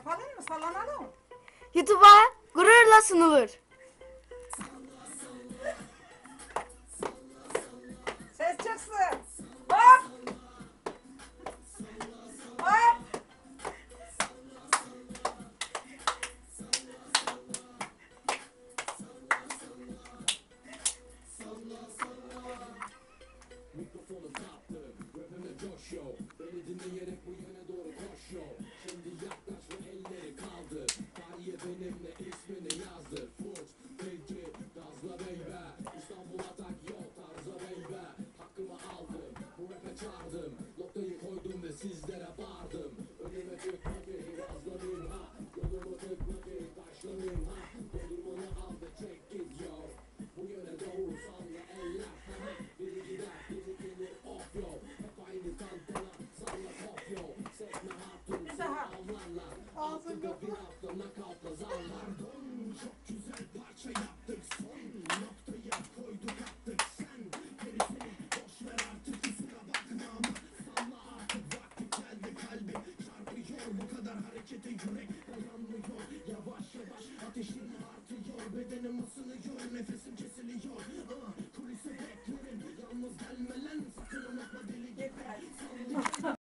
Yapalım mı? Sallanalım mı? YouTube'a gururla sunulur. Ses çıksın. Hop. Hop. Mikrofonu kaptım, rapime coşuyor. Beni dinleyerek bu yöne doğru koşuyor. Şimdi yaklaş ve elleri kaldır. Tarihe benimle ismini yazdır. Furt, Bilgi, Gazla Beybe. İstanbul'a tak yol, tarza Beybe. Hakkımı aldım, bu rap'e çağırdım. Noktayı koydum ve sizlere bağırdım. Önüme tıkladı, yazladım ha. Yolumu tıkladı, taşladım ha. Dondurmanı al ve çek git yo. Bu yöne doğru salla eller sana. Biri gider, biri gelir off yo. Hep aynı tantana, salla pop yo. Sekme hatun, Bir seni daha. avlarlar. Ağzın Altıda kapı. bir hafta nakavtla zarlar. Çok güzel parça yaptık son. Noktayı koyduk attık sen. Gerisini boş ver artık kusura bakma ama. Salla artık vakti geldi kalbim. Çarpıyor bu kadar harekete yürek dayanmıyor. Yavaş yavaş ateşim artıyor. Bedenim ısınıyor. Nefesim kesiliyor. Kulise beklerim. Yalnız gelmeler.